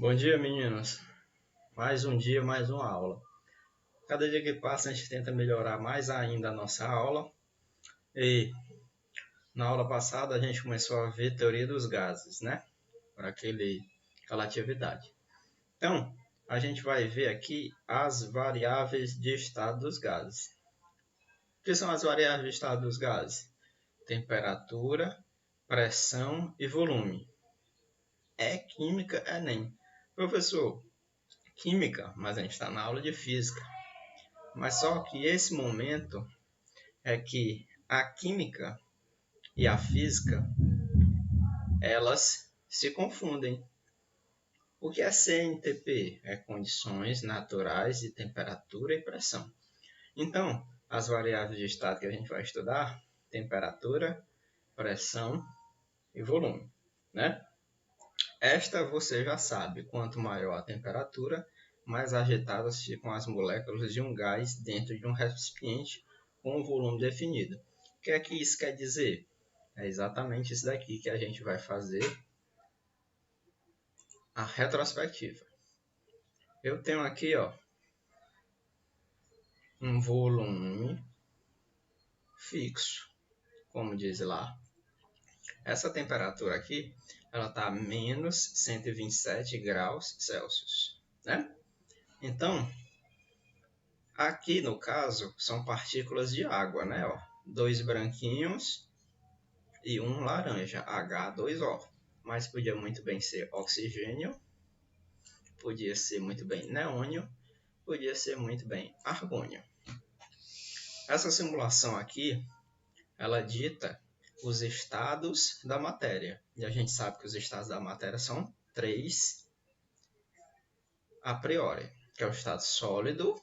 Bom dia, meninos. Mais um dia, mais uma aula. Cada dia que passa, a gente tenta melhorar mais ainda a nossa aula. E na aula passada, a gente começou a ver teoria dos gases, né? Por aquela atividade. Então, a gente vai ver aqui as variáveis de estado dos gases. O que são as variáveis de estado dos gases? Temperatura, pressão e volume. É química, Enem. Professor, química, mas a gente está na aula de física. Mas só que esse momento é que a química e a física, elas se confundem. O que é CNTP? É condições naturais de temperatura e pressão. Então, as variáveis de estado que a gente vai estudar, temperatura, pressão e volume, né? Esta você já sabe, quanto maior a temperatura, mais agitadas ficam as moléculas de um gás dentro de um recipiente com um volume definido. O que é que isso quer dizer? É exatamente isso daqui que a gente vai fazer a retrospectiva. Eu tenho aqui um volume fixo, como diz lá. Essa temperatura aqui ela está a menos 127 graus Celsius, né? Então, aqui no caso são partículas de água, né? Dois branquinhos e um laranja, H2O. Mas podia muito bem ser oxigênio, podia ser muito bem neônio, podia ser muito bem argônio. Essa simulação aqui, ela dita os estados da matéria. E a gente sabe que os estados da matéria são 3 a priori, que é o estado sólido,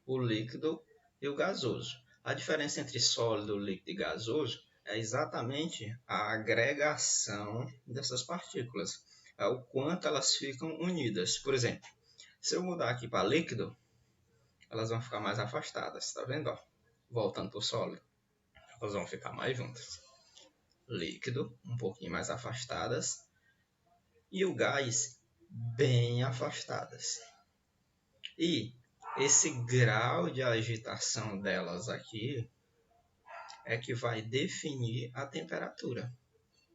o líquido e o gasoso. A diferença entre sólido, líquido e gasoso é exatamente a agregação dessas partículas, é o quanto elas ficam unidas. Por exemplo, se eu mudar aqui para líquido, elas vão ficar mais afastadas, tá vendo? Voltando para o sólido, elas vão ficar mais juntas. Líquido, um pouquinho mais afastadas, e o gás, bem afastadas. E esse grau de agitação delas aqui é que vai definir a temperatura.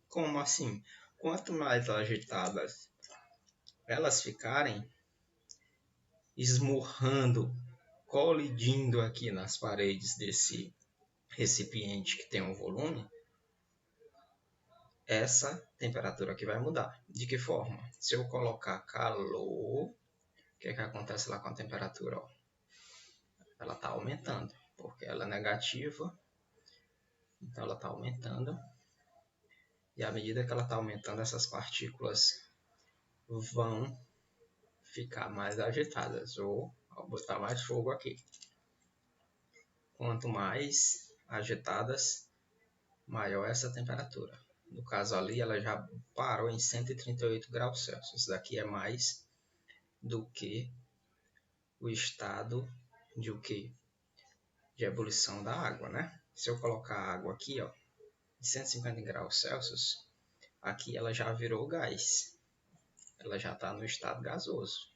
Como assim? Quanto mais agitadas elas ficarem, esmurrando, colidindo aqui nas paredes desse recipiente que tem um volume, essa temperatura aqui vai mudar. De que forma? Se eu colocar calor, o que é que acontece lá com a temperatura? Ela está aumentando, porque ela é negativa, então ela está aumentando. E à medida que ela está aumentando, essas partículas vão ficar mais agitadas, ou ao botar mais fogo aqui. Quanto mais agitadas, maior essa temperatura. No caso ali, ela já parou em 138 graus Celsius. Isso daqui é mais do que o estado de o quê? De ebulição da água, né? Se eu colocar a água aqui, em 150 graus Celsius, aqui ela já virou gás. Ela já está no estado gasoso.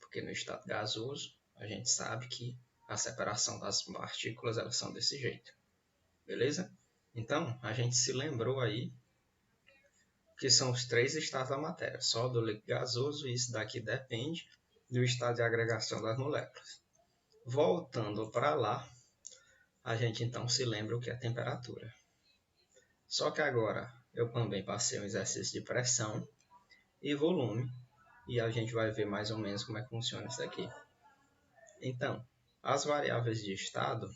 Porque no estado gasoso, a gente sabe que a separação das partículas elas são desse jeito. Beleza? Então, a gente se lembrou aí que são os 3 estados da matéria, sólido, líquido, gasoso, e isso daqui depende do estado de agregação das moléculas. Voltando para lá, a gente então se lembra o que é temperatura. Só que agora eu também passei um exercício de pressão e volume, e a gente vai ver mais ou menos como é que funciona isso aqui. Então, as variáveis de estado,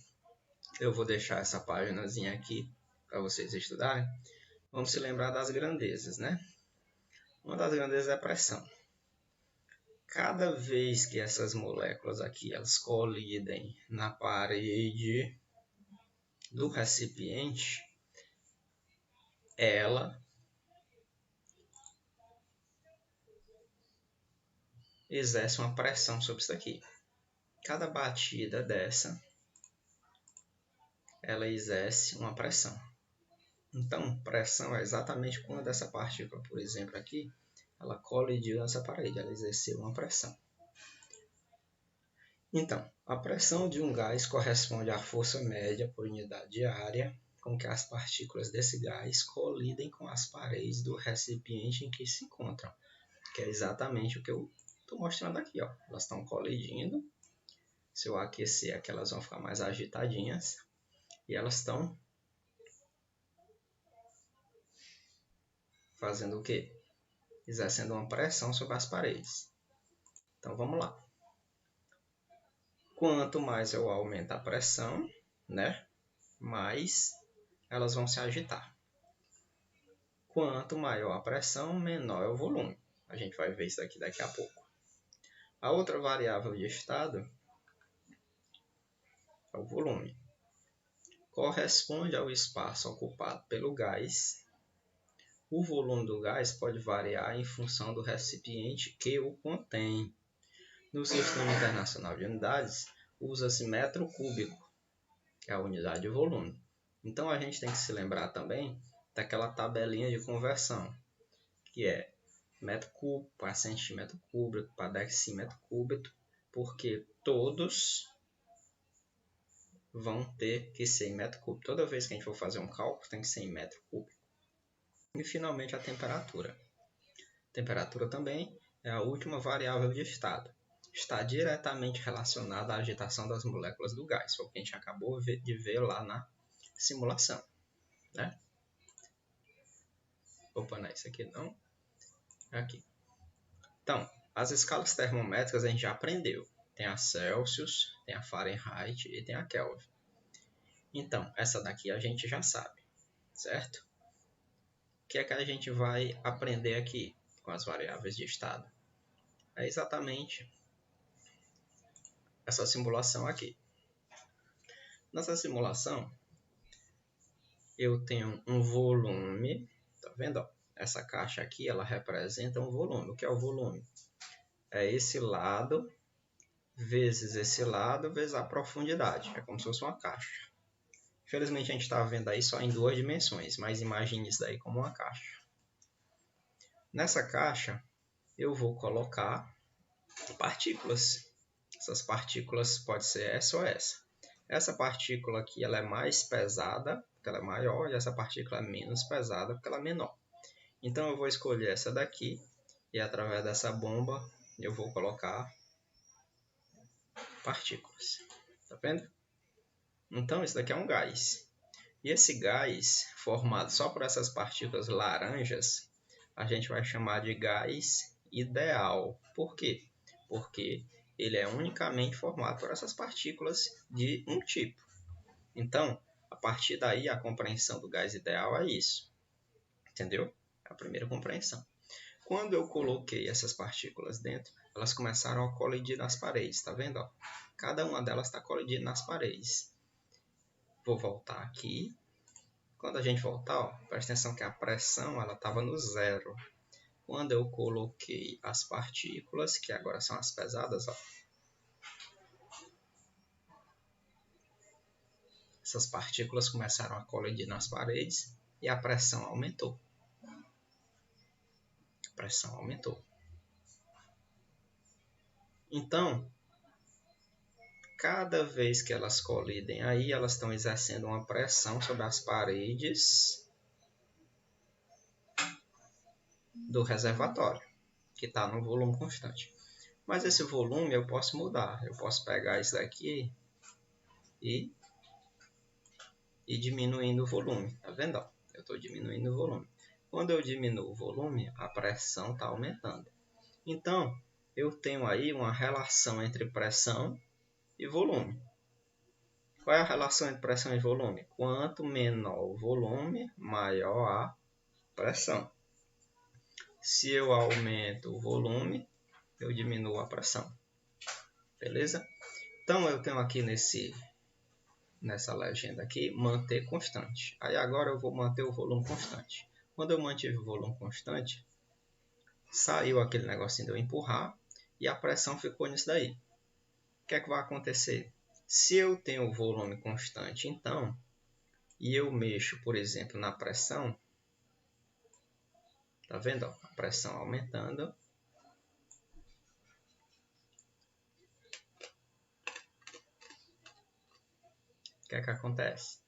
eu vou deixar essa paginazinha aqui para vocês estudarem. Vamos se lembrar das grandezas, né? Uma das grandezas é a pressão. Cada vez que essas moléculas aqui elas colidem na parede do recipiente, ela exerce uma pressão sobre isso aqui. Cada batida dessa, ela exerce uma pressão. Então, pressão é exatamente quando essa partícula, por exemplo, aqui, ela colidiu nessa parede, ela exerceu uma pressão. Então, a pressão de um gás corresponde à força média por unidade de área com que as partículas desse gás colidem com as paredes do recipiente em que se encontram, que é exatamente o que eu estou mostrando aqui. Ó. Elas estão colidindo. Se eu aquecer aqui, elas vão ficar mais agitadinhas. E elas estão fazendo o quê? Exercendo uma pressão sobre as paredes. Então, vamos lá. Quanto mais eu aumento a pressão, né, mais elas vão se agitar. Quanto maior a pressão, menor é o volume. A gente vai ver isso daqui a pouco. A outra variável de estado é o volume. Corresponde ao espaço ocupado pelo gás. O volume do gás pode variar em função do recipiente que o contém. No Sistema Internacional de Unidades, usa-se metro cúbico, que é a unidade de volume. Então, a gente tem que se lembrar também daquela tabelinha de conversão, que é metro cúbico para centímetro cúbico, para decímetro cúbico, porque todos vão ter que ser em metro cúbico. Toda vez que a gente for fazer um cálculo, tem que ser em metro cúbico. E, finalmente, a temperatura. A temperatura também é a última variável de estado. Está diretamente relacionada à agitação das moléculas do gás, foi o que a gente acabou de ver lá na simulação. Né? Opa, não é isso aqui não. Aqui. Então, as escalas termométricas a gente já aprendeu. Tem a Celsius, tem a Fahrenheit e tem a Kelvin. Então, essa daqui a gente já sabe, certo? O que é que a gente vai aprender aqui com as variáveis de estado? É exatamente essa simulação aqui. Nessa simulação, eu tenho um volume, tá vendo? Ó? Essa caixa aqui, ela representa um volume. O que é o volume? É esse lado vezes esse lado vezes a profundidade. É como se fosse uma caixa. Infelizmente, a gente está vendo aí só em 2 dimensões, mas imagine isso daí como uma caixa. Nessa caixa, eu vou colocar partículas. Essas partículas pode ser essa ou essa. Essa partícula aqui ela é mais pesada, porque ela é maior, e essa partícula é menos pesada, porque ela é menor. Então, eu vou escolher essa daqui, e através dessa bomba, eu vou colocar partículas. Tá vendo? Então, isso daqui é um gás. E esse gás, formado só por essas partículas laranjas, a gente vai chamar de gás ideal. Por quê? Porque ele é unicamente formado por essas partículas de um tipo. Então, a partir daí, a compreensão do gás ideal é isso. Entendeu? É a primeira compreensão. Quando eu coloquei essas partículas dentro, elas começaram a colidir nas paredes. Tá vendo? Ó? Cada uma delas está colidindo nas paredes. Vou voltar aqui. Quando a gente voltar, ó, presta atenção que a pressão estava no zero. Quando eu coloquei as partículas, que agora são as pesadas, ó, essas partículas começaram a colidir nas paredes e a pressão aumentou. A pressão aumentou. Então, cada vez que elas colidem aí, elas estão exercendo uma pressão sobre as paredes do reservatório, que está no volume constante. Mas esse volume eu posso mudar. Eu posso pegar isso daqui e diminuindo o volume. Tá vendo? Ó? Eu estou diminuindo o volume. Quando eu diminuo o volume, a pressão está aumentando. Então, eu tenho aí uma relação entre pressão e volume. Qual é a relação entre pressão e volume? Quanto menor o volume, maior a pressão. Se eu aumento o volume, eu diminuo a pressão. Beleza? Então, eu tenho aqui nessa legenda aqui, manter constante. Aí agora eu vou manter o volume constante. Quando eu mantive o volume constante, saiu aquele negocinho de eu empurrar e a pressão ficou nisso daí. O que é que vai acontecer? Se eu tenho o volume constante, então, e eu mexo, por exemplo, na pressão, Tá vendo? Ó, a pressão aumentando. O que é que acontece?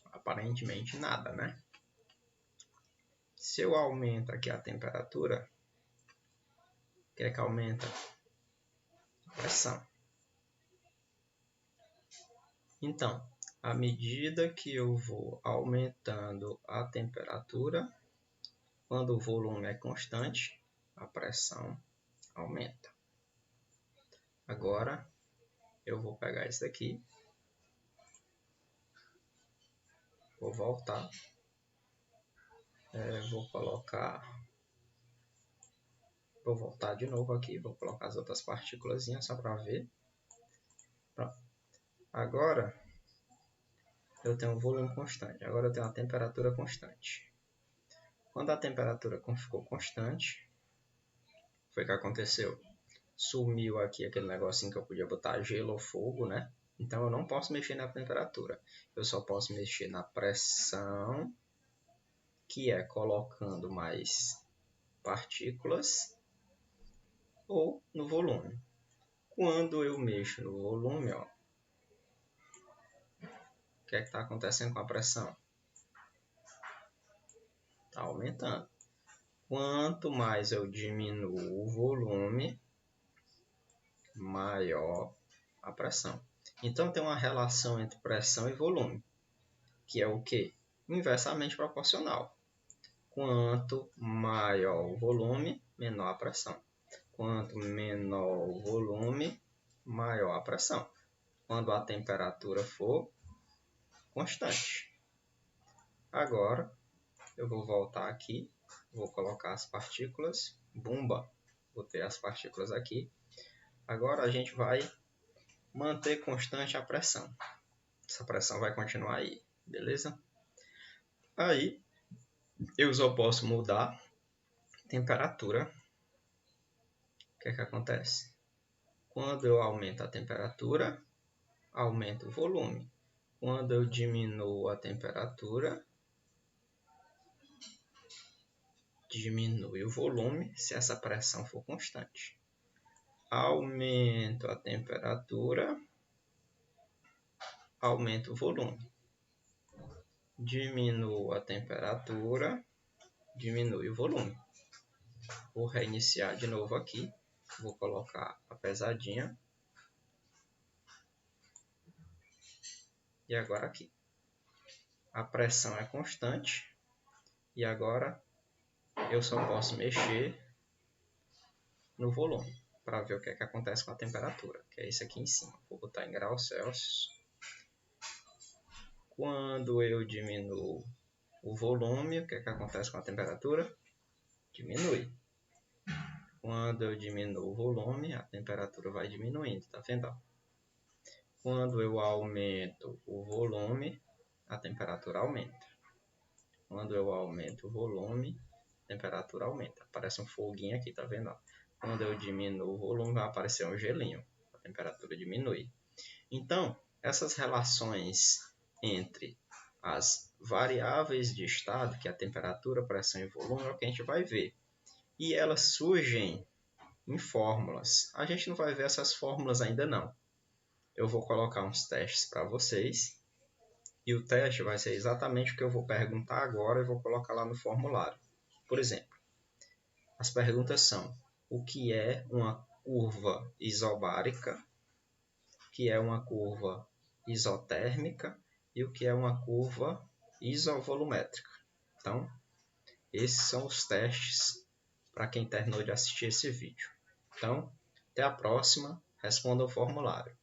Aparentemente nada, né? Se eu aumento aqui a temperatura, o que é que aumenta? A pressão. Então, à medida que eu vou aumentando a temperatura, quando o volume é constante, a pressão aumenta. Agora, eu vou pegar isso daqui, vou voltar, vou voltar de novo aqui, vou colocar as outras partículas só para ver. Pronto. Agora, eu tenho um volume constante, agora eu tenho uma temperatura constante. Quando a temperatura ficou constante, foi o que aconteceu? Sumiu aqui aquele negocinho que eu podia botar gelo ou fogo, né? Então eu não posso mexer na temperatura. Eu só posso mexer na pressão, que é colocando mais partículas, ou no volume. Quando eu mexo no volume, ó, o que é que está acontecendo com a pressão? Está aumentando. Quanto mais eu diminuo o volume, maior a pressão. Então tem uma relação entre pressão e volume, que é o quê? Inversamente proporcional. Quanto maior o volume, menor a pressão. Quanto menor o volume, maior a pressão. Quando a temperatura for constante. Agora, eu vou voltar aqui, vou colocar as partículas, bumba, botei as partículas aqui. Agora a gente vai manter constante a pressão. Essa pressão vai continuar aí, beleza? Aí, eu só posso mudar a temperatura. O que é que acontece? Quando eu aumento a temperatura, aumenta o volume. Quando eu diminuo a temperatura, diminui o volume, se essa pressão for constante. Aumento a temperatura, aumenta o volume. Diminuo a temperatura, diminui o volume. Vou reiniciar de novo aqui. Vou colocar a pesadinha. E agora aqui. A pressão é constante. E agora eu só posso mexer no volume para ver o que é que acontece com a temperatura, que é isso aqui em cima. Vou botar em graus Celsius. Quando eu diminuo o volume, o que é que acontece com a temperatura? Diminui. Quando eu diminuo o volume, a temperatura vai diminuindo, tá vendo? Quando eu aumento o volume, a temperatura aumenta. Quando eu aumento o volume, a temperatura aumenta. Aparece um foguinho aqui, tá vendo? Quando eu diminuo o volume, vai aparecer um gelinho. A temperatura diminui. Então, essas relações entre as variáveis de estado, que é a temperatura, pressão e volume, é o que a gente vai ver. E elas surgem em fórmulas. A gente não vai ver essas fórmulas ainda não. Eu vou colocar uns testes para vocês. E o teste vai ser exatamente o que eu vou perguntar agora e vou colocar lá no formulário. Por exemplo, as perguntas são: o que é uma curva isobárica? O que é uma curva isotérmica? E o que é uma curva isovolumétrica? Então, esses são os testes para quem terminou de assistir esse vídeo. Então, até a próxima. Responda o formulário.